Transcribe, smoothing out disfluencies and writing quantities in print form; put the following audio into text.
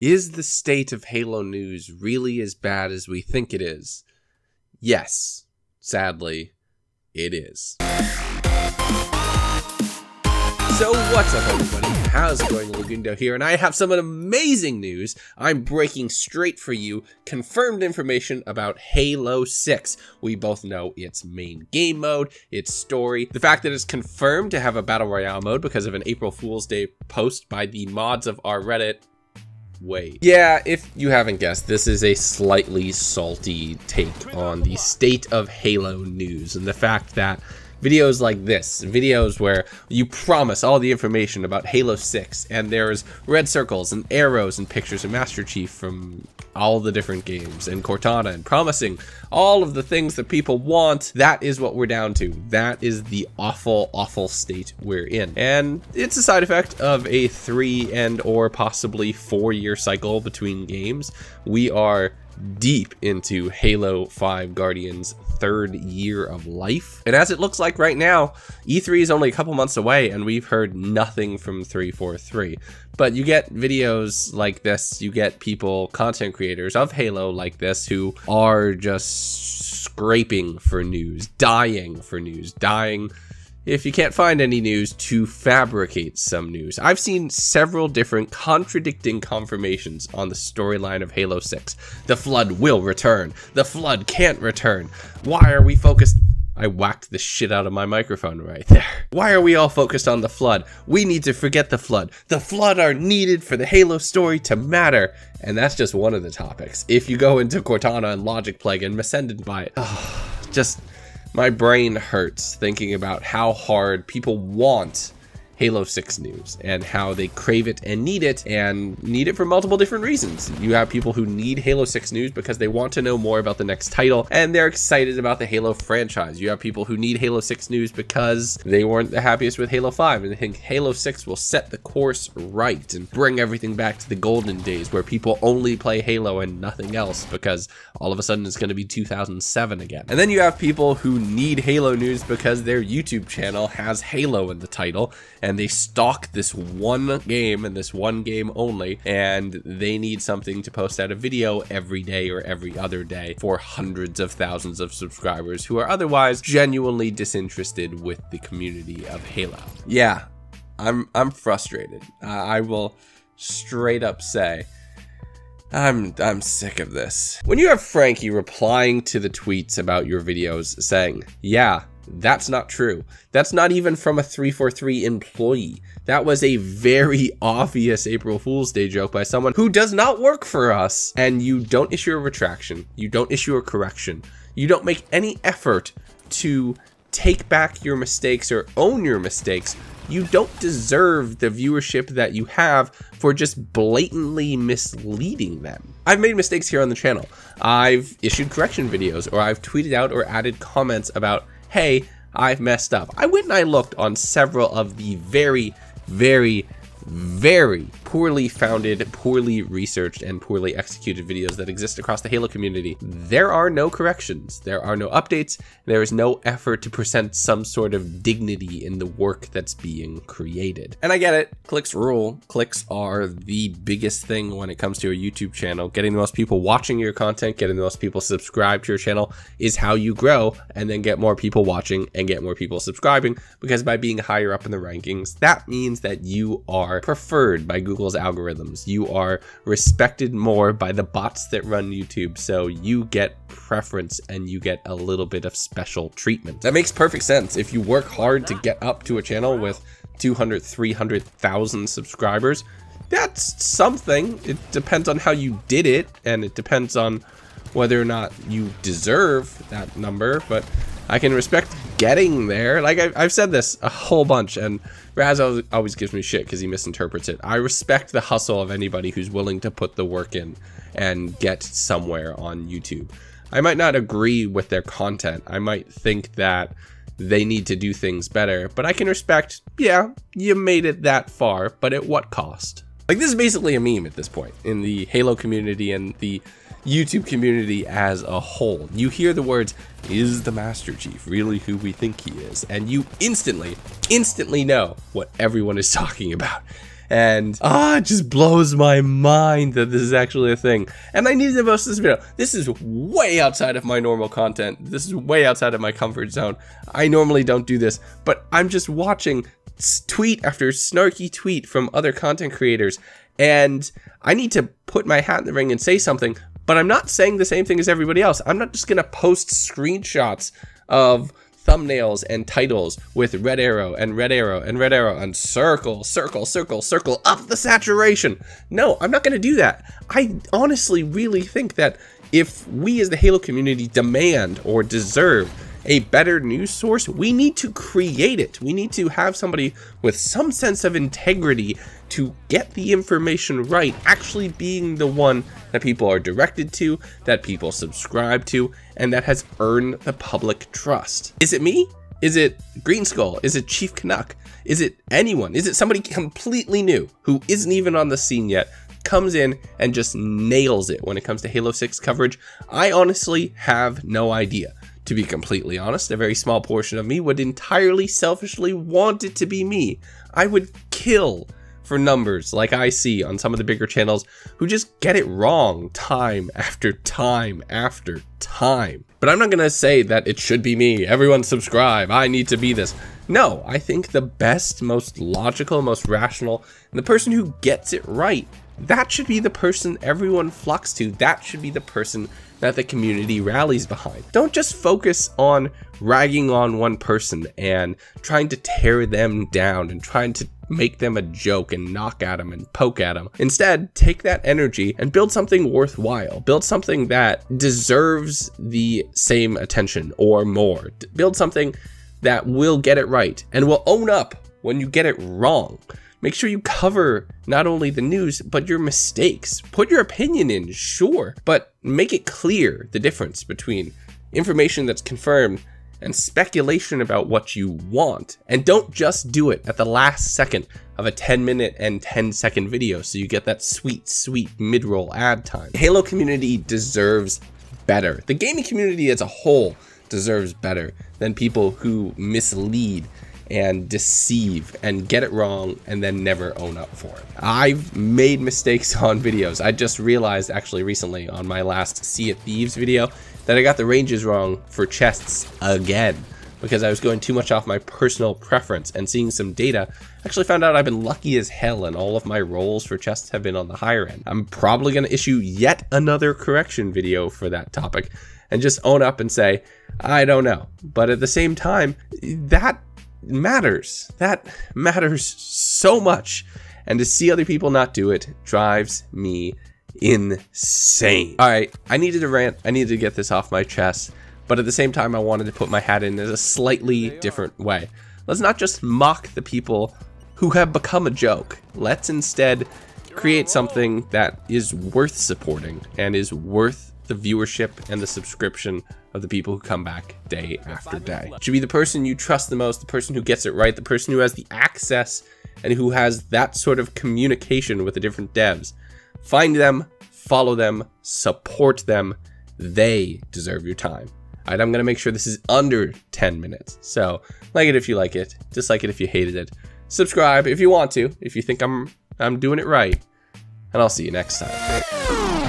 Is the state of Halo news really as bad as we think it is? Yes, sadly, it is. So what's up, everybody? How's it going? Legundo here, and I have some amazing news. I'm breaking straight for you confirmed information about Halo 6. We both know its main game mode, its story, the fact that it's confirmed to have a Battle Royale mode because of an April Fool's Day post by the mods of our Reddit. Wait. Yeah, if you haven't guessed, this is a slightly salty take on the state of Halo news and the fact that videos like this, videos where you promise all the information about Halo 6 and there's red circles and arrows and pictures of Master Chief from all the different games and Cortana and promising all of the things that people want, that is what we're down to. That is the awful, awful state we're in. And it's a side effect of a 3 and or possibly 4-year cycle between games. We are deep into Halo 5 Guardian's 3rd year of life. And as it looks like right now, E3 is only a couple months away and we've heard nothing from 343. But you get videos like this, you get people, content creators of Halo like this, who are just scraping for news, dying for news, dying if you can't find any news to fabricate some news. I've seen several different contradicting confirmations on the storyline of Halo 6. The Flood will return. The Flood can't return. Why are we focused? I whacked the shit out of my microphone right there. Why are we all focused on the Flood? We need to forget the Flood. The Flood are needed for the Halo story to matter. And that's just one of the topics. If you go into Cortana and Logic Plague and Ascended by it, just my brain hurts thinking about how hard people want Halo 6 news and how they crave it and need it for multiple different reasons. You have people who need Halo 6 news because they want to know more about the next title and they're excited about the Halo franchise. You have people who need Halo 6 news because they weren't the happiest with Halo 5 and they think Halo 6 will set the course right and bring everything back to the golden days where people only play Halo and nothing else because all of a sudden it's going to be 2007 again. And then you have people who need Halo news because their YouTube channel has Halo in the title and they stalk this one game and this one game only, and they need something to post out a video every day or every other day for hundreds of thousands of subscribers who are otherwise genuinely disinterested with the community of Halo. Yeah, I'm frustrated. I will straight up say I'm sick of this. When you have Frankie replying to the tweets about your videos saying, yeah, that's not true. That's not even from a 343 employee. That was a very obvious April Fool's Day joke by someone who does not work for us. And you don't issue a retraction. You don't issue a correction. You don't make any effort to take back your mistakes or own your mistakes. You don't deserve the viewership that you have for just blatantly misleading them. I've made mistakes here on the channel. I've issued correction videos, or I've tweeted out or added comments about, hey, I've messed up. I went and I looked on several of the very, very, very poorly founded, poorly researched, and poorly executed videos that exist across the Halo community. There are no corrections, there are no updates, there is no effort to present some sort of dignity in the work that's being created. And I get it, clicks rule. Clicks are the biggest thing when it comes to your YouTube channel. Getting the most people watching your content, getting the most people subscribed to your channel is how you grow and then get more people watching and get more people subscribing, because by being higher up in the rankings, that means that you are preferred by Google's algorithms. You are respected more by the bots that run YouTube, so you get preference and you get a little bit of special treatment. That makes perfect sense. If you work hard to get up to a channel with 200, 300,000 subscribers, that's something. It depends on how you did it, and it depends on whether or not you deserve that number, but I can respect getting there. Like I've said this a whole bunch, and Raz always gives me shit because he misinterprets it. I respect the hustle of anybody who's willing to put the work in and get somewhere on YouTube. I might not agree with their content. I might think that they need to do things better, but I can respect, yeah, you made it that far, but at what cost? Like, this is basically a meme at this point in the Halo community and the YouTube community as a whole. You hear the words, is the Master Chief really who we think he is? And you instantly know what everyone is talking about. And it just blows my mind that this is actually a thing. And I needed to post this video. This is way outside of my normal content. This is way outside of my comfort zone. I normally don't do this, but I'm just watching tweet after snarky tweet from other content creators, and I need to put my hat in the ring and say something, but I'm not saying the same thing as everybody else. I'm not just gonna post screenshots of thumbnails and titles with red arrow and red arrow and red arrow and circle, circle, circle, circle up the saturation. No, I'm not gonna do that. I honestly really think that if we as the Halo community demand or deserve a better news source, we need to create it. We need to have somebody with some sense of integrity to get the information right, actually being the one that people are directed to, that people subscribe to, and that has earned the public trust. Is it me? Is it Green Skull? Is it Chief Canuck? Is it anyone? Is it somebody completely new who isn't even on the scene yet, comes in and just nails it when it comes to Halo 6 coverage? I honestly have no idea. To be completely honest, a very small portion of me would entirely selfishly want it to be me. I would kill for numbers like I see on some of the bigger channels who just get it wrong time after time after time. But I'm not gonna say that it should be me. Everyone subscribe. I need to be this. No, I think the best, most logical, most rational, and the person who gets it right, that should be the person everyone flocks to. That should be the person that the community rallies behind. Don't just focus on ragging on one person and trying to tear them down and trying to make them a joke and knock at them and poke at them. Instead, take that energy and build something worthwhile. Build something that deserves the same attention or more. Build something that will get it right and will own up when you get it wrong. Make sure you cover not only the news, but your mistakes. Put your opinion in, sure, but make it clear the difference between information that's confirmed and speculation about what you want. And don't just do it at the last second of a 10-minute and 10-second video so you get that sweet, sweet mid-roll ad time. The Halo community deserves better. The gaming community as a whole deserves better than people who mislead and deceive and get it wrong and then never own up for it. I've made mistakes on videos. I just realized actually recently on my last Sea of Thieves video that I got the ranges wrong for chests again because I was going too much off my personal preference, and seeing some data, actually found out I've been lucky as hell and all of my rolls for chests have been on the higher end. I'm probably going to issue yet another correction video for that topic and just own up and say, I don't know. But at the same time, that matters. That matters so much, and to see other people not do it drives me insane. All right, I needed to rant. I needed to get this off my chest, but at the same time I wanted to put my hat in a slightly different way. Let's not just mock the people who have become a joke. Let's instead create something that is worth supporting and is worth the viewership and the subscription of the people who come back day after day. It should be the person you trust the most, the person who gets it right, the person who has the access and who has that sort of communication with the different devs. Find them, follow them, support them. They deserve your time. All right, I'm gonna make sure this is under 10 minutes. So like it if you like it, dislike it if you hated it. Subscribe if you want to, if you think I'm doing it right, and I'll see you next time.